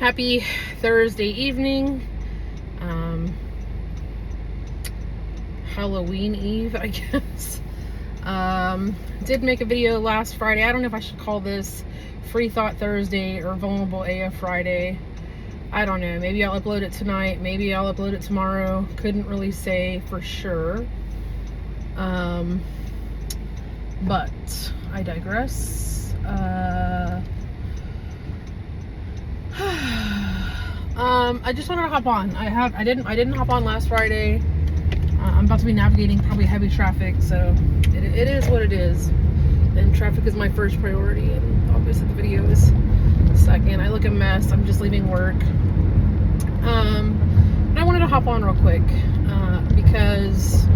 Happy Thursday evening. Halloween Eve, I guess. Did make a video last Friday. I don't know if I should call this Free Thought Thursday or Vulnerable AF Friday. I don't know. Maybe I'll upload it tonight. Maybe I'll upload it tomorrow. Couldn't really say for sure. But I digress. I just wanted to hop on. I didn't hop on last Friday. I'm about to be navigating probably heavy traffic, so it is what it is. And traffic is my first priority, and obviously the video is second. I look a mess. I'm just leaving work. But I wanted to hop on real quick because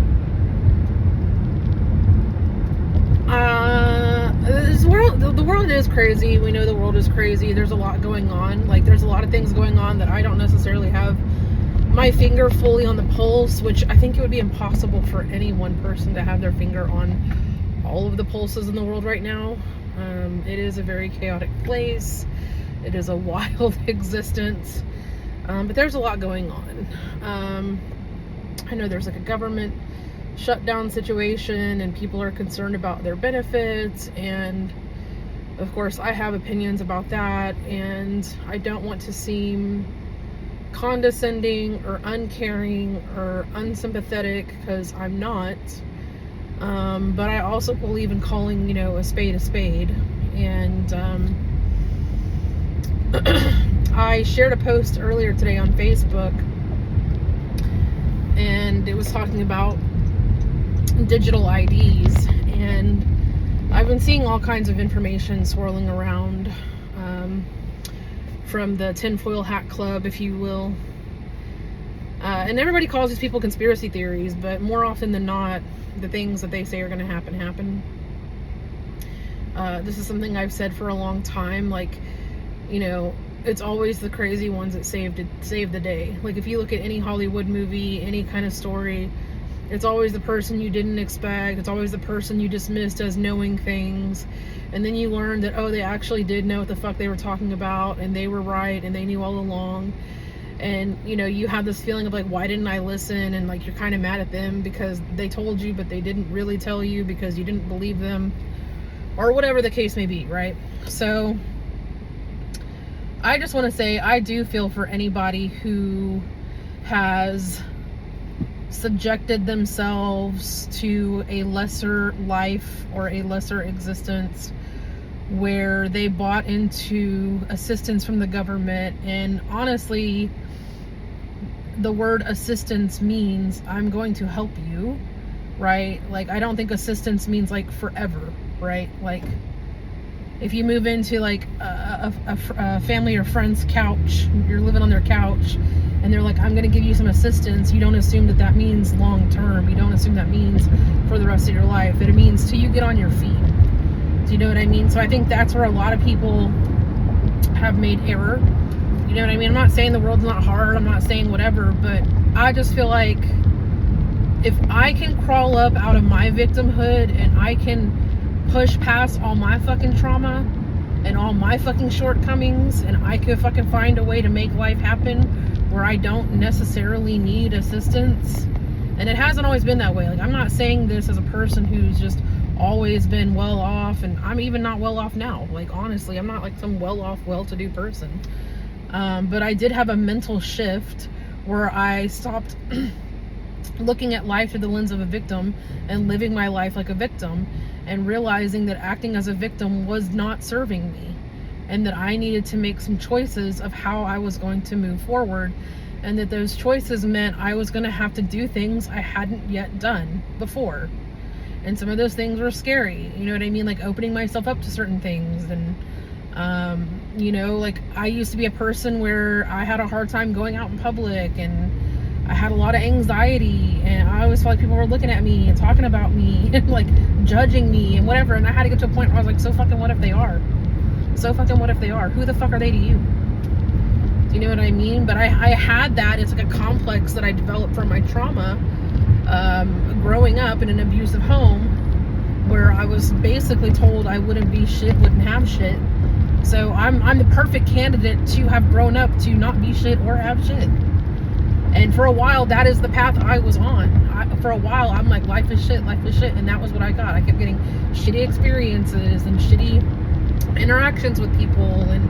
the world is crazy. We know the world is crazy. There's a lot going on. Like, there's a lot of things going on that I don't necessarily have my finger fully on the pulse, which I think it would be impossible for any one person to have their finger on all of the pulses in the world right now. It is a very chaotic place. It is a wild existence. But there's a lot going on. I know there's like a government shutdown situation, and people are concerned about their benefits, and of course I have opinions about that, and I don't want to seem condescending or uncaring or unsympathetic, because I'm not. But I also believe in calling, a spade a spade. And I shared a post earlier today on Facebook, and it was talking about digital IDs, and I've been seeing all kinds of information swirling around from the tinfoil hat club, if you will, and everybody calls these people conspiracy theories, but more often than not, the things that they say are going to happen. This is something I've said for a long time. Like, it's always the crazy ones that save the day. Like, if you look at any Hollywood movie, any kind of story, it's always the person you didn't expect. It's always the person you dismissed as knowing things. And then you learn that, oh, they actually did know what the fuck they were talking about, and they were right, and they knew all along. And, you have this feeling of like, why didn't I listen? And like, you're kind of mad at them because they told you, but they didn't really tell you because you didn't believe them, or whatever the case may be, right? So I just want to say, I do feel for anybody who has subjected themselves to a lesser life or a lesser existence where they bought into assistance from the government. And honestly, the word assistance means I'm going to help you, right? Like, I don't think assistance means like forever, right? Like, if you move into like a family or friend's couch, you're living on their couch, and they're like, I'm going to give you some assistance, you don't assume that that means long term. You don't assume that means for the rest of your life. That it means till you get on your feet. Do you know what I mean? So I think that's where a lot of people have made error. You know what I mean? I'm not saying the world's not hard. I'm not saying whatever. But I just feel like if I can crawl up out of my victimhood and I can push past all my fucking trauma and all my fucking shortcomings, and I could fucking find a way to make life happen where I don't necessarily need assistance. And it hasn't always been that way. Like, I'm not saying this as a person who's just always been well off, and I'm even not well off now. Like, honestly, I'm not like some well off, well-to-do person. But I did have a mental shift where I stopped looking at life through the lens of a victim and living my life like a victim, and realizing that acting as a victim was not serving me, and that I needed to make some choices of how I was going to move forward, and that those choices meant I was going to have to do things I hadn't yet done before. And some of those things were scary, you know what I mean? Like opening myself up to certain things. And like, I used to be a person where I had a hard time going out in public, and I had a lot of anxiety, and I always felt like people were looking at me and talking about me and like judging me and whatever. And I had to get to a point where I was like, so fucking what if they are? So fucking what if they are? Who the fuck are they to you? Do you know what I mean? But I had that. It's like a complex that I developed from my trauma, growing up in an abusive home where I was basically told I wouldn't be shit, wouldn't have shit, So I'm the perfect candidate to have grown up to not be shit or have shit. And for a while, that is the path I was on. For a while, I'm like, life is shit, and that was what I got. I kept getting shitty experiences and shitty interactions with people, and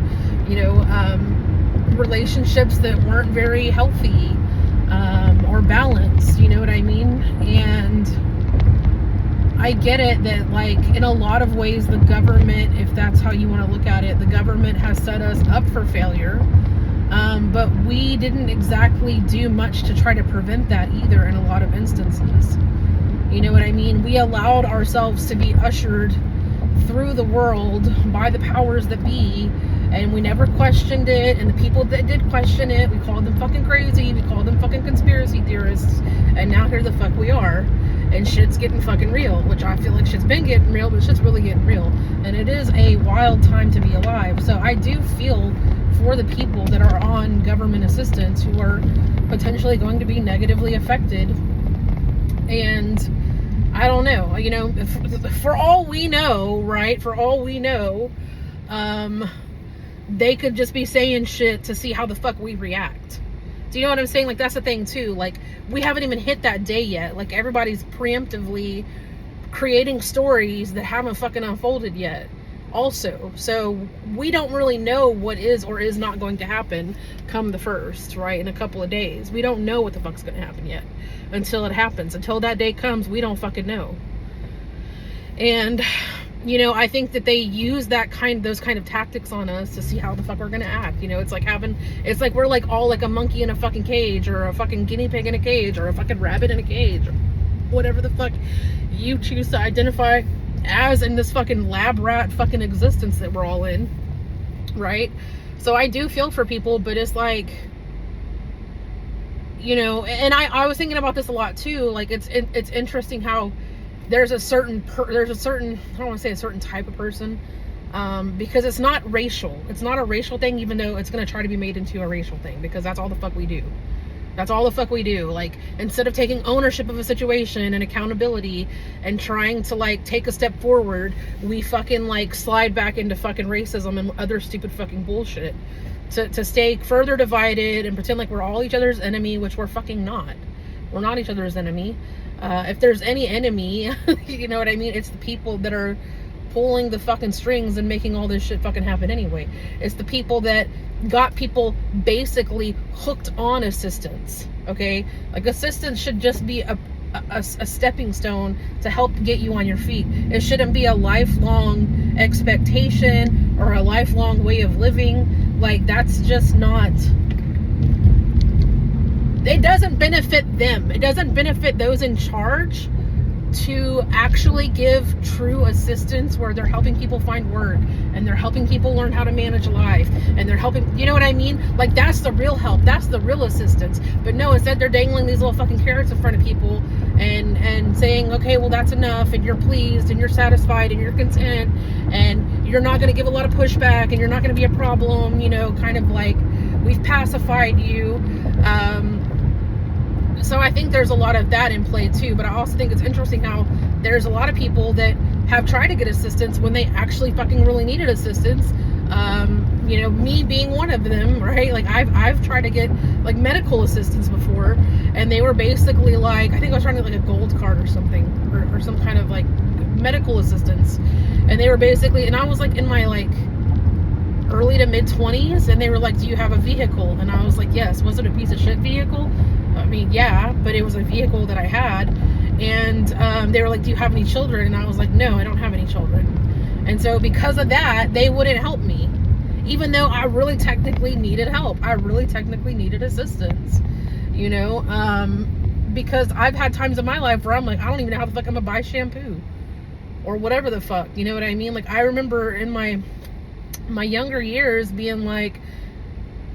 relationships that weren't very healthy or balanced. You know what I mean? And I get it that, like, in a lot of ways, the government, if that's how you want to look at it, the government has set us up for failure. But we didn't exactly do much to try to prevent that either in a lot of instances. You know what I mean? We allowed ourselves to be ushered through the world by the powers that be, and we never questioned it. And the people that did question it, we called them fucking crazy, we called them fucking conspiracy theorists, and now here the fuck we are, and shit's getting fucking real, which I feel like shit's been getting real, but shit's really getting real, and it is a wild time to be alive. So I do feel for the people that are on government assistance who are potentially going to be negatively affected. And I don't know, for all we know, right? For all we know, they could just be saying shit to see how the fuck we react. Do you know what I'm saying? Like, that's the thing too. Like, we haven't even hit that day yet. Like, everybody's preemptively creating stories that haven't fucking unfolded yet also. So we don't really know what is or is not going to happen come the 1st, right? In a couple of days. We don't know what the fuck's going to happen yet until it happens. Until that day comes, we don't fucking know. And I think that they use those kind of tactics on us to see how the fuck we're gonna act. It's like we're like all like a monkey in a fucking cage, or a fucking guinea pig in a cage, or a fucking rabbit in a cage, or whatever the fuck you choose to identify as in this fucking lab rat fucking existence that we're all in, right? So I do feel for people, but it's like, and I was thinking about this a lot too. Like, it's interesting how there's a certain I don't want to say a certain type of person, because it's not racial. It's not a racial thing, even though it's going to try to be made into a racial thing, because that's all the fuck we do. That's all the fuck we do. Like, instead of taking ownership of a situation and accountability and trying to, like, take a step forward, we fucking, like, slide back into fucking racism and other stupid fucking bullshit to stay further divided and pretend like we're all each other's enemy, which we're fucking not. We're not each other's enemy. If there's any enemy, you know what I mean? It's the people that are pulling the fucking strings and making all this shit fucking happen anyway. It's the people that got people basically hooked on assistance, okay? Like, assistance should just be a stepping stone to help get you on your feet. It shouldn't be a lifelong expectation or a lifelong way of living. Like, that's just not... It doesn't benefit them. It doesn't benefit those in charge to actually give true assistance where they're helping people find work, and they're helping people learn how to manage life, and they're helping, you know what I mean? Like, that's the real help. That's the real assistance. But no, instead they're dangling these little fucking carrots in front of people and saying, okay, well, that's enough, and you're pleased, and you're satisfied, and you're content, and you're not going to give a lot of pushback, and you're not going to be a problem, kind of like, we've pacified you. So I think there's a lot of that in play too, but I also think it's interesting how there's a lot of people that have tried to get assistance when they actually fucking really needed assistance. Me being one of them, right? Like, I've tried to get, like, medical assistance before, and they were basically like, I think I was trying to get, like, a gold card or something, or some kind of, like, medical assistance, and they were basically, and I was, like, in my, like, early to mid 20s, and they were like, do you have a vehicle? And I was like, yes. Was it a piece of shit vehicle? I mean, yeah, but it was a vehicle that I had. And they were like, do you have any children? And I was like, no, I don't have any children. And so because of that, they wouldn't help me, even though I really technically needed help. I really technically needed assistance, because I've had times in my life where I'm like, I don't even know how the fuck I'm gonna buy shampoo or whatever the fuck, you know what I mean? Like, I remember in my younger years being like,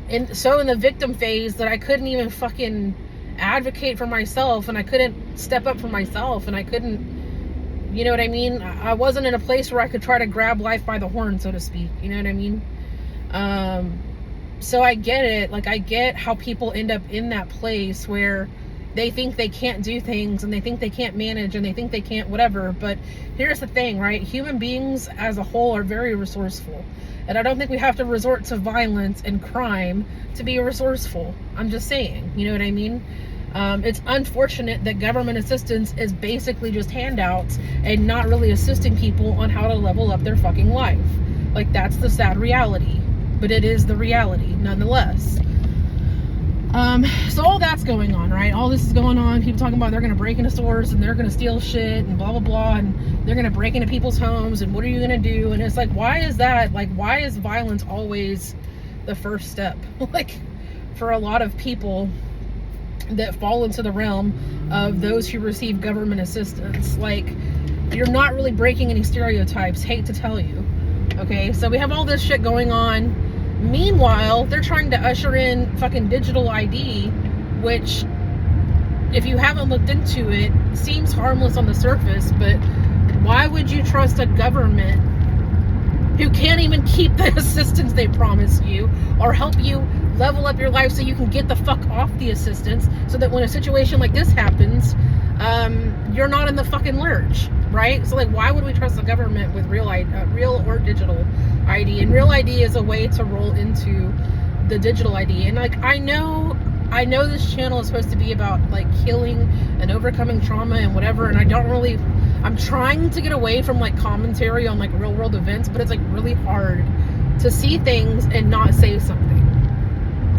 in the victim phase that I couldn't even fucking advocate for myself, and I couldn't step up for myself, and I couldn't, you know what I mean? I wasn't in a place where I could try to grab life by the horn, so to speak, you know what I mean? So I get it. Like, I get how people end up in that place where they think they can't do things, and they think they can't manage, and they think they can't whatever. But here's the thing, right? Human beings as a whole are very resourceful. And I don't think we have to resort to violence and crime to be resourceful. I'm just saying, you know what I mean? It's unfortunate that government assistance is basically just handouts and not really assisting people on how to level up their fucking life. Like, that's the sad reality. But it is the reality, nonetheless. So all that's going on, right? All this is going on. People talking about they're going to break into stores and they're going to steal shit and blah, blah, blah. And they're going to break into people's homes. And what are you going to do? And it's like, why is that? Like, why is violence always the first step? Like, for a lot of people that fall into the realm of those who receive government assistance, like, you're not really breaking any stereotypes. Hate to tell you. Okay, so we have all this shit going on. Meanwhile, they're trying to usher in fucking digital ID, which, if you haven't looked into it, seems harmless on the surface, but why would you trust a government who can't even keep the assistance they promise you or help you level up your life so you can get the fuck off the assistance so that when a situation like this happens, you're not in the fucking lurch, right? So, like, why would we trust the government with real or digital ID? And real ID is a way to roll into the digital ID. And, like, I know this channel is supposed to be about, like, healing and overcoming trauma and whatever, and I'm trying to get away from, like, commentary on, like, real world events, but it's, like, really hard to see things and not say something.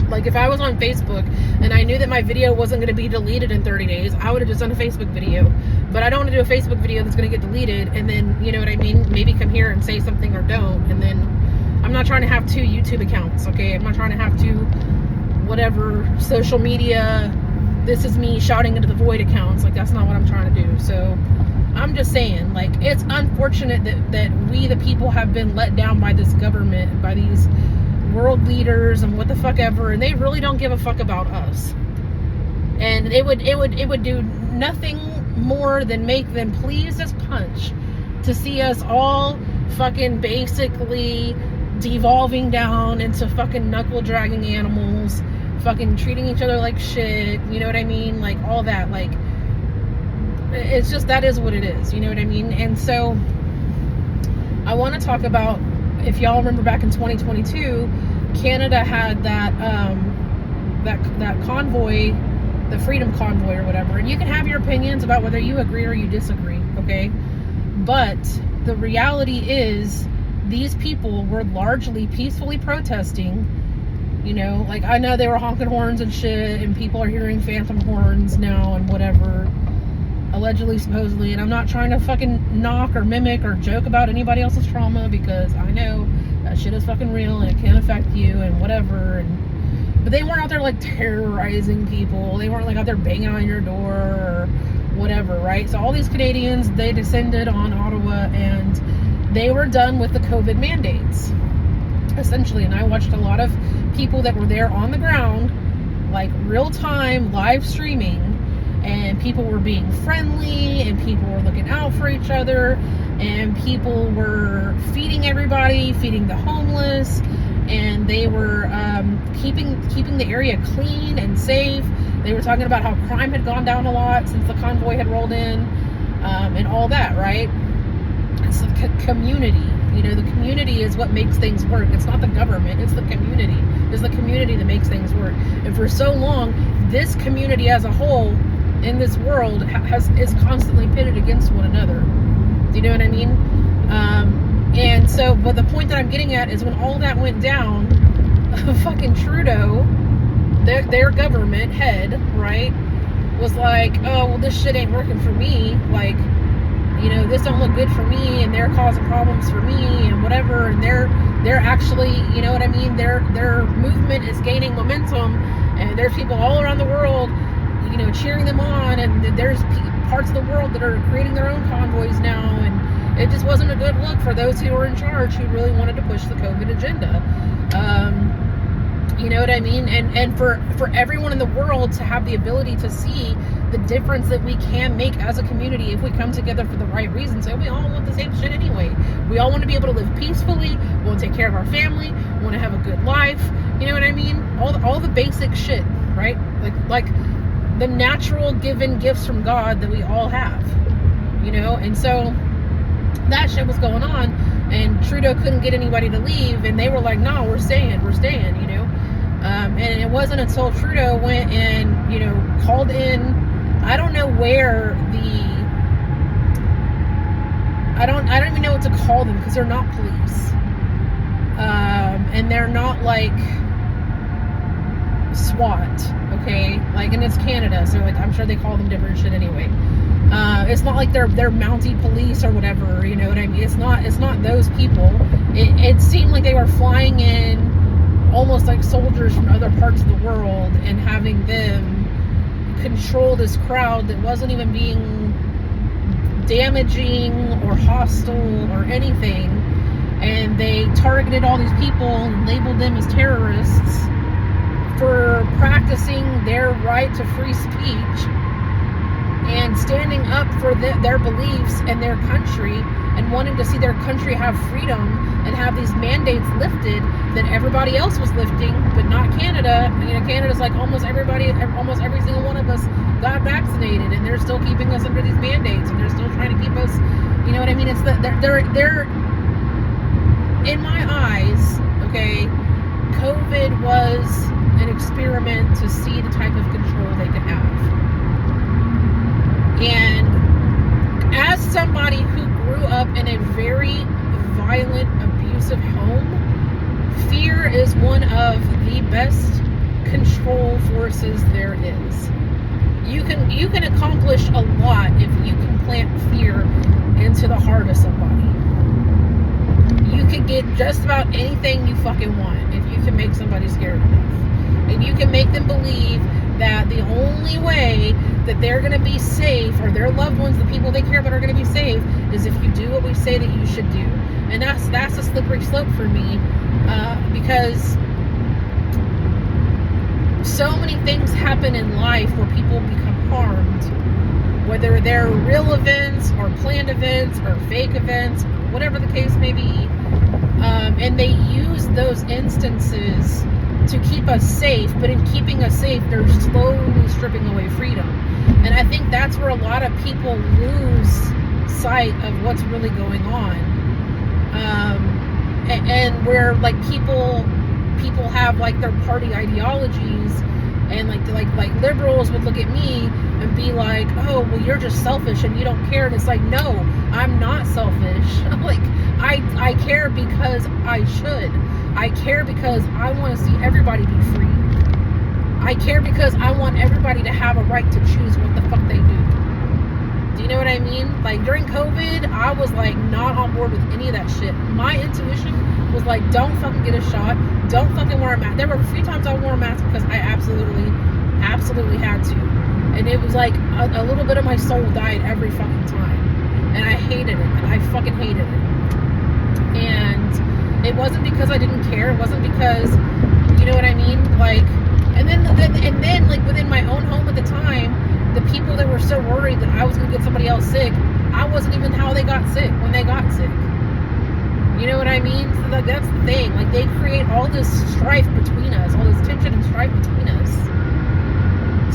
Like, if I was on Facebook and I knew that my video wasn't going to be deleted in 30 days, I would have just done a Facebook video. But I don't want to do a Facebook video that's going to get deleted and then, you know what I mean, maybe come here and say something or don't. And then I'm not trying to have 2 YouTube accounts, okay? I'm not trying to have 2 whatever social media, this is me shouting into the void accounts. Like, that's not what I'm trying to do. So I'm just saying, like, it's unfortunate that we, the people, have been let down by this government, by these world leaders and what the fuck ever, and they really don't give a fuck about us. And it would do nothing more than make them pleased as punch to see us all fucking basically devolving down into fucking knuckle dragging animals, fucking treating each other like shit, you know what I mean? Like, all that, like, it's just, that is what it is, you know what I mean? And so I want to talk about, if y'all remember back in 2022, Canada had that convoy, the Freedom Convoy or whatever, and you can have your opinions about whether you agree or you disagree, okay? But the reality is, these people were largely peacefully protesting, you know, like, I know they were honking horns and shit, and people are hearing phantom horns now and whatever, allegedly, supposedly, and I'm not trying to fucking knock or mimic or joke about anybody else's trauma, because I know that shit is fucking real and it can affect you and whatever, but they weren't out there, like, terrorizing people. They weren't, like, out there banging on your door or whatever, right? So all these Canadians, they descended on Ottawa and they were done with the COVID mandates, essentially. And I watched a lot of people that were there on the ground, like, real time live streaming, and people were being friendly and people were looking out for each other and people were feeding everybody, feeding the homeless, and they were keeping the area clean and safe. They were talking about how crime had gone down a lot since the convoy had rolled in, and all that, right? It's the community. You know, the community is what makes things work. It's not the government, it's the community. It's the community that makes things work. And for so long, this community as a whole in this world is constantly pitted against one another. Do you know what I mean? And so, but the point that I'm getting at is, when all that went down, fucking Trudeau, their government head, right, was like, oh, well, this shit ain't working for me. Like, you know, this don't look good for me, and they're causing problems for me and whatever. And they're actually, you know what I mean? Their movement is gaining momentum, and there's people all around the world, you know, cheering them on, and there's parts of the world that are creating their own convoys now, and it just wasn't a good look for those who were in charge, who really wanted to push the COVID agenda. You know what I mean? And for everyone in the world to have the ability to see the difference that we can make as a community if we come together for the right reasons. So we all want the same shit anyway. We all want to be able to live peacefully. We want to take care of our family. We want to have a good life. You know what I mean? All the basic shit, right? Like the natural given gifts from God that we all have. You know? And so that shit was going on. and Trudeau couldn't get anybody to leave, and they were like, no, we're staying, you know. And it wasn't until Trudeau went and, you know, called in, I don't know where I don't even know what to call them, because they're not police. And they're not like SWAT, okay? Like, and it's Canada, so like I'm sure they call them different shit anyway. It's not like they're Mountie police or whatever, you know what I mean? It's not those people. It seemed like they were flying in almost like soldiers from other parts of the world and having them control this crowd that wasn't even being damaging or hostile or anything. And they targeted all these people and labeled them as terrorists for practicing their right to free speech and standing up for their beliefs and their country, and wanting to see their country have freedom and have these mandates lifted that everybody else was lifting, but not Canada. You know, Canada's like almost every single one of us got vaccinated, and they're still keeping us under these mandates, and they're still trying to keep us, you know what I mean? It's they're in my eyes, okay, COVID was an experiment to see the type of control they could have. And as somebody who grew up in a very violent, abusive home, fear is one of the best control forces there is. You can accomplish a lot if you can plant fear into the heart of somebody. You can get just about anything you fucking want if you can make somebody scared enough. And you can make them believe that the only way that they're going to be safe, or their loved ones, the people they care about, are going to be safe, is if you do what we say that you should do. And that's a slippery slope for me, because so many things happen in life where people become harmed, whether they're real events or planned events or fake events, whatever the case may be, and they use those instances to keep us safe. But in keeping us safe, they're slowly stripping away freedom. And I think that's where a lot of people lose sight of what's really going on, and where like people have like their party ideologies, and like liberals would look at me and be like, oh, well, you're just selfish and you don't care. And it's like, no, I'm not selfish. Like, I care because I should. I care because I want to see everybody be free. I care because I want everybody to have a right to choose what the fuck they do. Do you know what I mean? Like, during COVID, I was like not on board with any of that shit. My intuition was like, don't fucking get a shot. Don't fucking wear a mask. There were a few times I wore a mask because I absolutely had to. And it was like a little bit of my soul died every fucking time. And I hated it. I fucking hated it. And it wasn't because I didn't care. It wasn't because, you know what I mean? Like, and then like within my own home at the time, the people that were so worried that I was going to get somebody else sick, I wasn't even how they got sick when they got sick. You know what I mean? So that's the thing. Like, they create all this strife between us, all this tension and strife between us,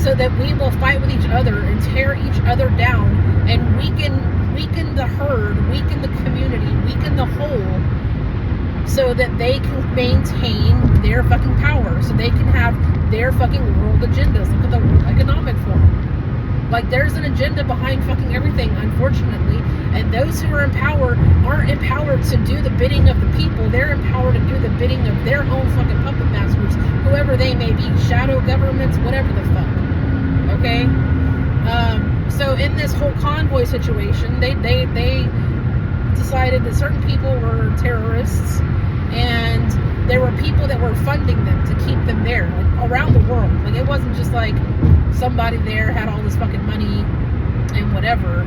so that we will fight with each other and tear each other down and weaken the herd, weaken the community, weaken the whole, so that they can maintain their fucking power, so they can have their fucking world agendas. Look at the World Economic Forum. Like, there's an agenda behind fucking everything, unfortunately. And those who are in power aren't empowered to do the bidding of the people. They're empowered to do the bidding of their own fucking puppet masters, whoever they may be, shadow governments, whatever the fuck. Okay? So in this whole convoy situation, they decided that certain people were terrorists, and there were people that were funding them to keep them there, like, around the world. Like, it wasn't just like somebody there had all this fucking money and whatever.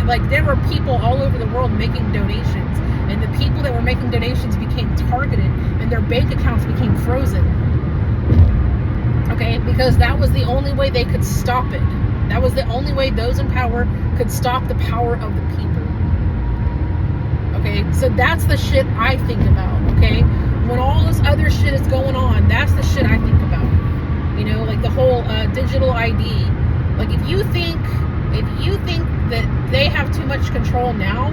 Like, there were people all over the world making donations, and the people that were making donations became targeted, and their bank accounts became frozen. Okay, because that was the only way they could stop it. That was the only way those in power could stop the power of the people. Okay, so that's the shit I think about. Okay, when all this other shit is going on, that's the shit I think about. You know, like the whole digital ID. Like, if you think that they have too much control now,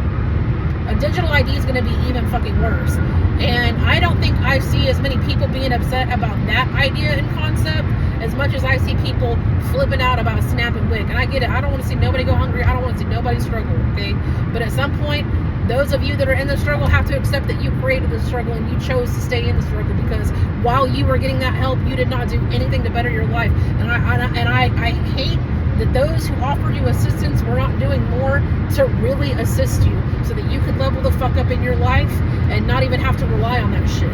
A digital ID is going to be even fucking worse. And I don't think I see as many people being upset about that idea and concept as much as I see people flipping out about a SNAP and WIC. And I get it. I don't want to see nobody go hungry. I don't want to see nobody struggle, okay? But at some point, those of you that are in the struggle have to accept that you created the struggle and you chose to stay in the struggle, because while you were getting that help, you did not do anything to better your life. And I hate that those who offered you assistance were not doing more to really assist you so that you could level the fuck up in your life and not even have to rely on that shit.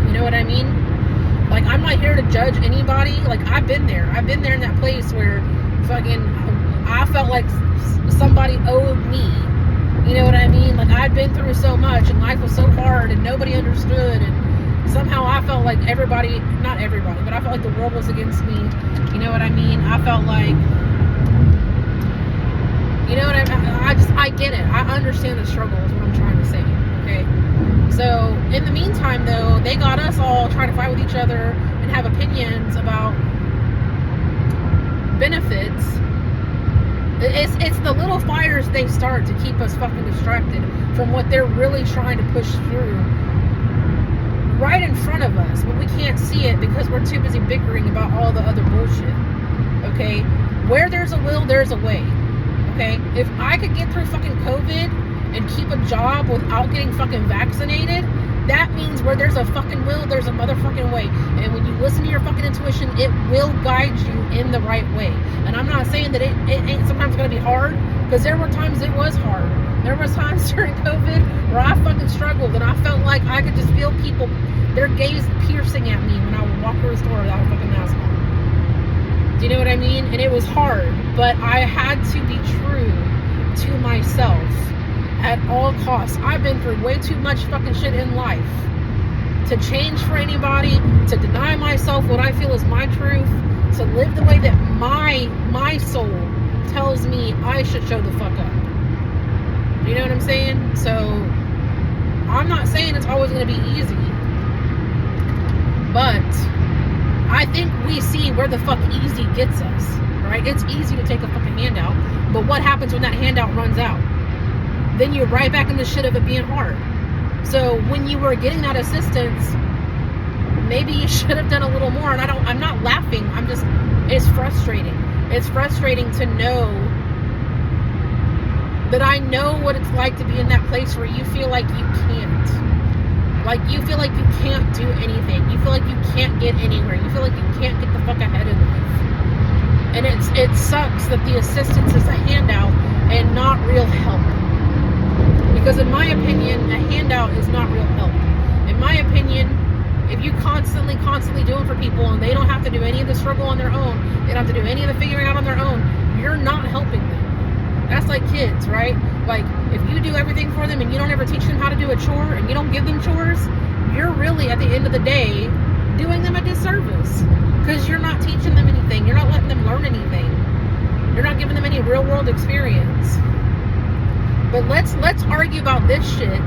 You know what I mean? Like, I'm not here to judge anybody. Like, I've been there in that place where fucking I felt like somebody owed me. You know what I mean? Like, I'd been through so much and life was so hard and nobody understood, and somehow I felt like everybody, not everybody, but I felt like the world was against me. You know what I mean? I felt like, you know what I get it. I understand the struggle is what I'm trying to say, okay? So, in the meantime, though, they got us all trying to fight with each other and have opinions about benefits. It's the little fires they start to keep us fucking distracted from what they're really trying to push through right in front of us, but we can't see it because we're too busy bickering about all the other bullshit. Okay? Where there's a will, there's a way. Okay? If I could get through fucking COVID and keep a job without getting fucking vaccinated, that means where there's a fucking will, there's a motherfucking way. And when you listen to your fucking intuition, it will guide you in the right way. And I'm not saying that it ain't sometimes going to be hard, because there were times it was hard. There was times during COVID where I fucking struggled and I felt like I could just feel people, their gaze piercing at me when I would walk through a store without a fucking mask on. Do you know what I mean? And it was hard, but I had to be true to myself at all costs. I've been through way too much fucking shit in life to change for anybody, to deny myself what I feel is my truth, to live the way that my soul tells me I should show the fuck up. You know what I'm saying? So I'm not saying it's always going to be easy, but I think we see where the fuck easy gets us, right? It's easy to take a fucking handout, but what happens when that handout runs out? Then you're right back in the shit of it being hard. So when you were getting that assistance, maybe you should have done a little more. And I'm not laughing. It's frustrating. It's frustrating to know that I know what it's like to be in that place where you feel like you can't. Like, you feel like you can't do anything. You feel like you can't get anywhere. You feel like you can't get the fuck ahead in life. And it sucks that the assistance is a handout and not real help. Because in my opinion, a handout is not real help. In my opinion, if you constantly doing for people and they don't have to do any of the struggle on their own, they don't have to do any of the figuring out on their own, you're not helping them. That's like kids, right? Like, if you do everything for them and you don't ever teach them how to do a chore and you don't give them chores, you're really, at the end of the day, doing them a disservice. Because you're not teaching them anything. You're not letting them learn anything. You're not giving them any real world experience. But let's argue about this shit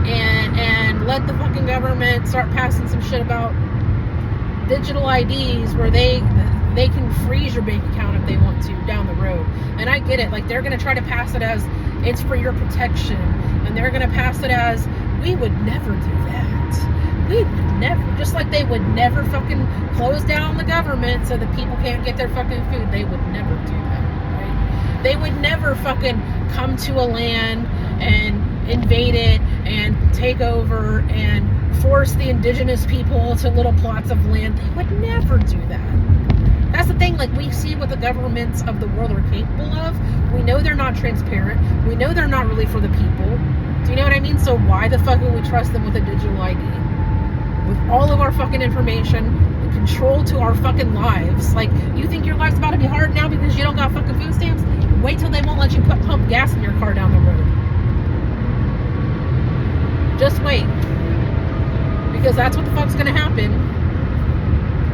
and let the fucking government start passing some shit about digital IDs where they can freeze your bank account if they want to down the road. And I get it. Like, they're going to try to pass it as it's for your protection. And they're going to pass it as, we would never do that. We would never. Just like they would never fucking close down the government so that people can't get their fucking food. They would never do that. They would never fucking come to a land and invade it and take over and force the indigenous people to little plots of land. They would never do that. That's the thing. Like, we see what the governments of the world are capable of. We know they're not transparent. We know they're not really for the people. Do you know what I mean? So why the fuck would we trust them with a digital ID? With all of our fucking information, control to our fucking lives. Like, you think your life's about to be hard now because you don't got fucking food stamps? Wait till they won't let you pump gas in your car down the road. Just wait. Because that's what the fuck's gonna happen.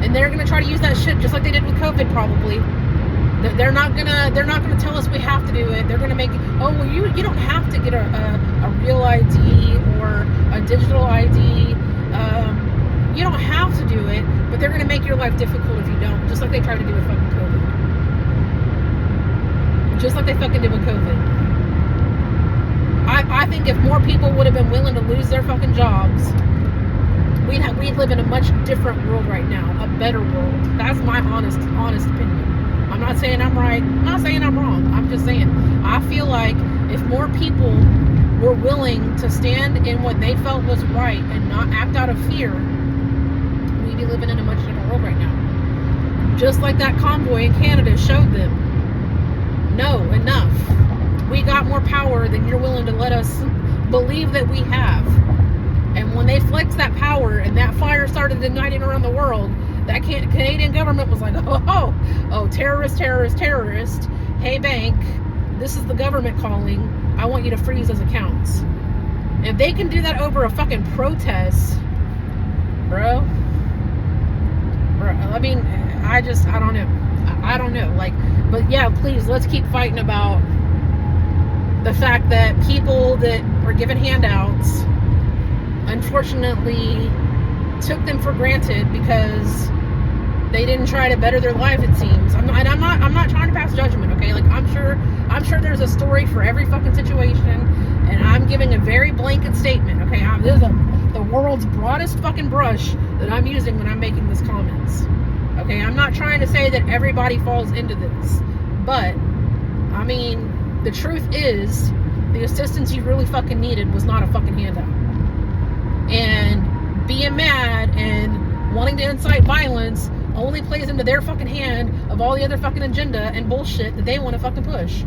And they're gonna try to use that shit just like they did with COVID, probably. They're not gonna tell us we have to do it. They're gonna make it, oh, well, you don't have to get a real ID or a digital ID. You don't have to do it, but they're gonna make your life difficult if you don't. Just like they tried to do with fucking COVID. Just like they fucking did with COVID. I think if more people would have been willing to lose their fucking jobs, we'd live in a much different world right now, a better world. That's my honest opinion. I'm not saying I'm right. I'm not saying I'm wrong. I'm just saying I feel like if more people were willing to stand in what they felt was right and not act out of fear, we'd be living in a much different world right now. Just like that convoy in Canada showed them. No, enough. We got more power than you're willing to let us believe that we have. And when they flexed that power and that fire started igniting around the world, that Canadian government was like, oh, terrorist. Hey, bank, this is the government calling. I want you to freeze those accounts. If they can do that over a fucking protest, bro, I mean, I don't know. I don't know. Like, but yeah, please, let's keep fighting about the fact that people that were given handouts unfortunately took them for granted because they didn't try to better their life, it seems. I'm not trying to pass judgment, okay? Like, I'm sure there's a story for every fucking situation, and I'm giving a very blanket statement, okay? This is the world's broadest fucking brush that I'm using when I'm making these comments, okay? I'm not trying to say that everybody falls into this, but I mean, the truth is, the assistance you really fucking needed was not a fucking handout. And being mad and wanting to incite violence only plays into their fucking hand of all the other fucking agenda and bullshit that they want to fucking push.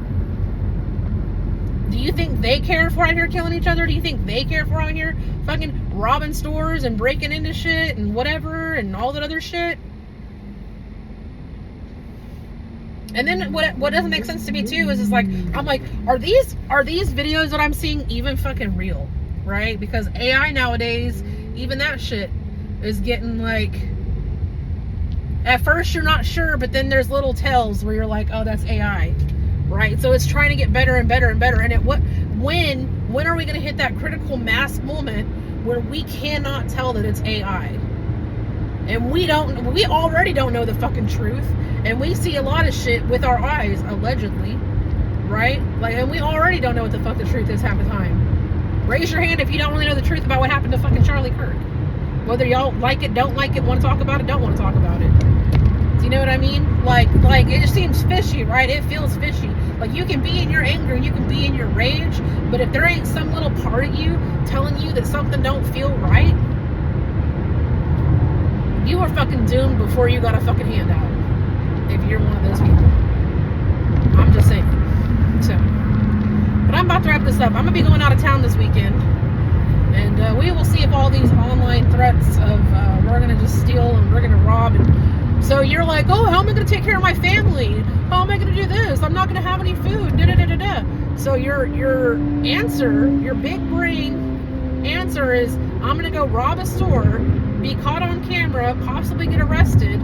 Do you think they care if we're out here killing each other? Do you think they care if we're out here fucking robbing stores and breaking into shit and whatever and all that other shit? And then what doesn't make sense to me too is like, I'm like, are these videos that I'm seeing even fucking real? Right? Because AI nowadays, even that shit is getting like, at first you're not sure, but then there's little tells where you're like, oh, that's AI, right? So it's trying to get better and better and better. And when are we going to hit that critical mass moment where we cannot tell that it's AI? And we already don't know the fucking truth, and we see a lot of shit with our eyes, allegedly, right? Like, and we already don't know what the fuck the truth is half the time. Raise your hand if you don't really know the truth about what happened to fucking Charlie Kirk. Whether y'all like it, don't like it, want to talk about it, don't want to talk about it. Do you know what I mean? Like it just seems fishy, right? It feels fishy. Like, you can be in your anger and you can be in your rage, but if there ain't some little part of you telling you that something don't feel right, you are fucking doomed before you got a fucking handout. If you're one of those people. I'm just saying. So, but I'm about to wrap this up. I'm gonna be going out of town this weekend, and we will see if all these online threats of we're gonna just steal and we're gonna rob, and so you're like, oh, how am I gonna take care of my family? How am I gonna do this? I'm not gonna have any food. Da da da da da. So your answer, your big brain answer is, I'm gonna go rob a store, be caught on camera, possibly get arrested.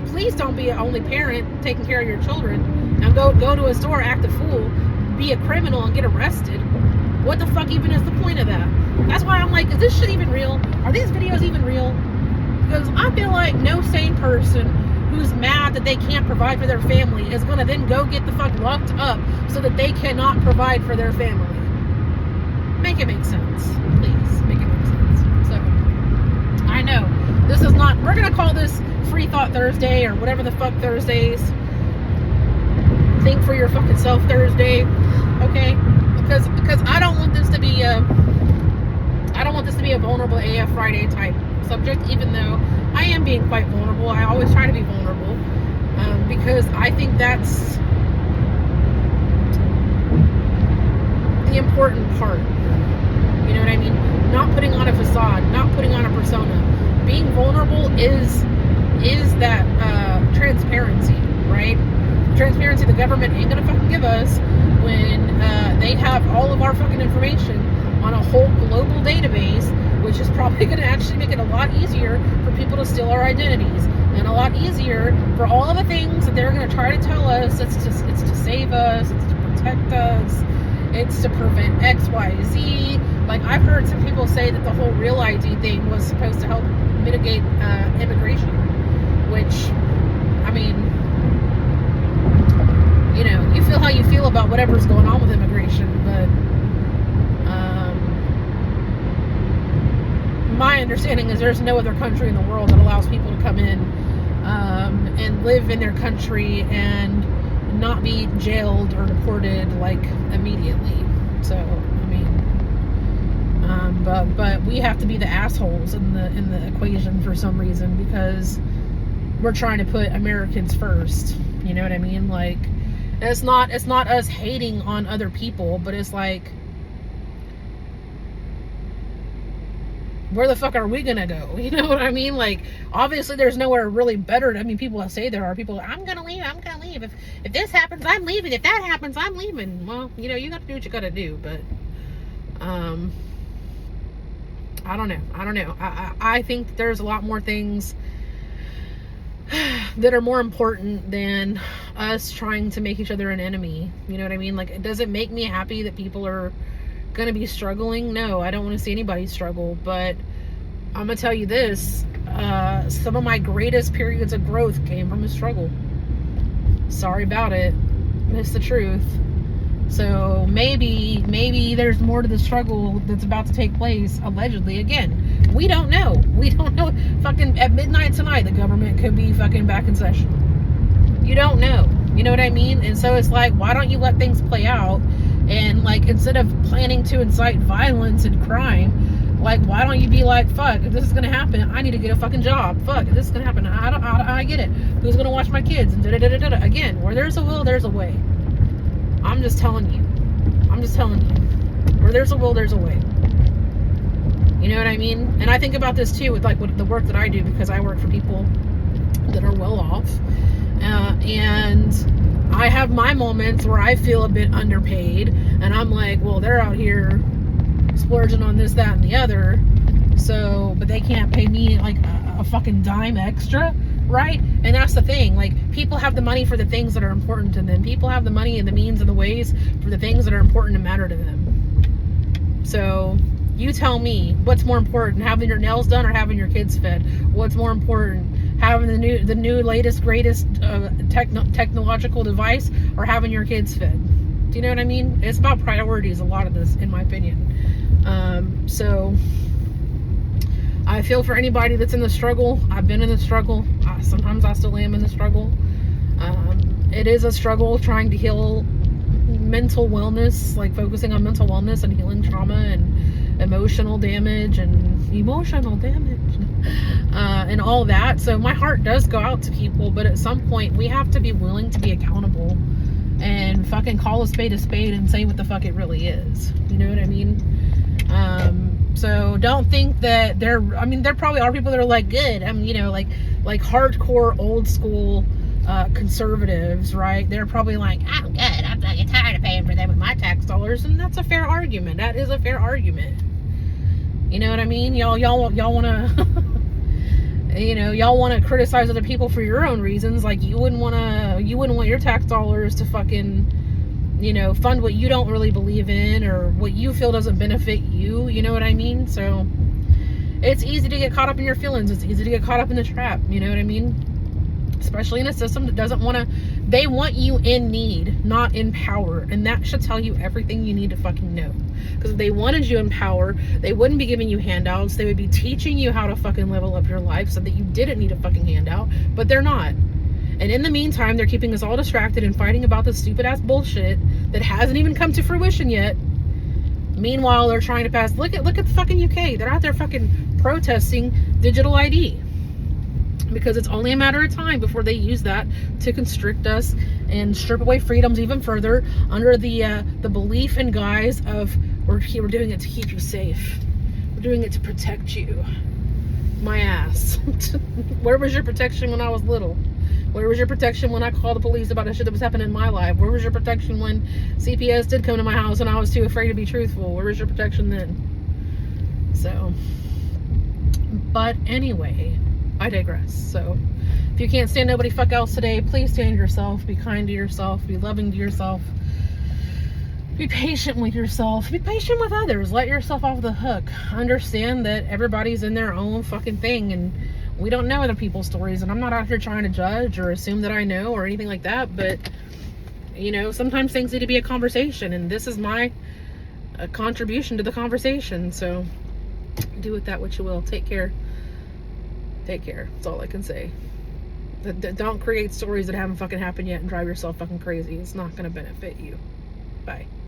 Please don't be an only parent taking care of your children and go to a store, act a fool, be a criminal and get arrested. What the fuck even is the point of that? That's why I'm like, is this shit even real? Are these videos even real? Because I feel like no sane person who's mad that they can't provide for their family is gonna then go get the fuck locked up so that they cannot provide for their family. Make it make sense. Please, make it make sense. So, I know, this is not, we're gonna call this Free Thought Thursday or whatever the fuck Thursdays. Think for your fucking self Thursday, okay? Because I don't want this to be a vulnerable AF Friday type subject, even though I am being quite vulnerable. I always try to be vulnerable, because I think that's the important part. You know what I mean? Not putting on a facade, not putting on a persona. Being vulnerable is that transparency, right? Transparency the government ain't gonna fucking give us when they have all of our fucking information on a whole global database, which is probably gonna actually make it a lot easier for people to steal our identities, and a lot easier for all of the things that they're gonna try to tell us. It's to save us, it's to protect us, it's to prevent X, Y, Z. Like, I've heard some people say that the whole Real ID thing was supposed to help mitigate immigration, which, I mean, you know, you feel how you feel about whatever's going on with immigration, but my understanding is there's no other country in the world that allows people to come in and live in their country and not be jailed or deported like immediately. So I mean, but we have to be the assholes in the equation for some reason, because we're trying to put Americans first. You know what I mean? Like, it's not us hating on other people, but it's like, where the fuck are we gonna go? You know what I mean? Like, obviously there's nowhere really better. I mean, people say there are people, I'm gonna leave. If this happens, I'm leaving. If that happens, I'm leaving. Well, you know, you gotta do what you gotta do. But I don't know. I think there's a lot more things that are more important than us trying to make each other an enemy. You know what I mean? Like, does it make me happy that people are gonna be struggling? No, I don't want to see anybody struggle, but I'm gonna tell you this, some of my greatest periods of growth came from a struggle. Sorry about it, it's the truth. So maybe there's more to the struggle that's about to take place, allegedly. Again, we don't know. Fucking at midnight tonight, the government could be fucking back in session. You don't know. You know what I mean? And so it's like, why don't you let things play out? And like, instead of planning to incite violence and crime, like, why don't you be like, fuck, if this is gonna happen, I need to get a fucking job. Fuck, if this is gonna happen, I get it. Who's gonna watch my kids? And da-da-da-da-da. Again, where there's a will, there's a way. I'm just telling you. Where there's a will, there's a way. You know what I mean? And I think about this too with like the work that I do, because I work for people that are well off. And I have my moments where I feel a bit underpaid, and I'm like, well, they're out here splurging on this, that, and the other, so, but they can't pay me like a fucking dime extra, right? And that's the thing, like, people have the money for the things that are important to them. People have the money and the means and the ways for the things that are important and matter to them. So you tell me, what's more important, having your nails done or having your kids fed? What's more important, having the new latest greatest technological device, or having your kids fed? Do you know what I mean? It's about priorities, a lot of this, in my opinion. So I feel for anybody that's in the struggle. I've been in the struggle. Sometimes I still am in the struggle. It is a struggle trying to heal mental wellness, like focusing on mental wellness and healing trauma and emotional damage and all that. So my heart does go out to people, but at some point we have to be willing to be accountable and fucking call a spade and say what the fuck it really is. You know what I mean? So don't think that there probably are people that are like, good. You know, like hardcore old school conservatives, right? They're probably like, I'm good. I'm fucking tired of paying for them with my tax dollars. And that's a fair argument. That is a fair argument. You know what I mean? Y'all want to, you know, y'all want to criticize other people for your own reasons. Like, you wouldn't want your tax dollars to fucking, you know, fund what you don't really believe in or what you feel doesn't benefit you. You know what I mean? So it's easy to get caught up in your feelings. It's easy to get caught up in the trap. You know what I mean? Especially in a system that doesn't want to, they want you in need, not in power. And that should tell you everything you need to fucking know. Because if they wanted you in power, they wouldn't be giving you handouts. They would be teaching you how to fucking level up your life so that you didn't need a fucking handout. But they're not. And in the meantime, they're keeping us all distracted and fighting about this stupid ass bullshit that hasn't even come to fruition yet. Meanwhile, they're trying to pass, look at the fucking UK. They're out there fucking protesting digital ID. Because it's only a matter of time before they use that to constrict us and strip away freedoms even further under the belief and guise of we're doing it to keep you safe. We're doing it to protect you. My ass. Where was your protection when I was little? Where was your protection when I called the police about the shit that was happening in my life? Where was your protection when CPS did come to my house and I was too afraid to be truthful? Where was your protection then? So, but anyway, I digress. So if you can't stand nobody fuck else today, please stand yourself. Be kind to yourself. Be loving to yourself. Be patient with yourself. Be patient with others. Let yourself off the hook. Understand that everybody's in their own fucking thing and we don't know other people's stories. And I'm not out here trying to judge or assume that I know or anything like that. But, you know, sometimes things need to be a conversation. And this is my contribution to the conversation. So Do with that what you will. Take care. Take care. That's all I can say. Don't create stories that haven't fucking happened yet and drive yourself fucking crazy. It's not going to benefit you. Bye.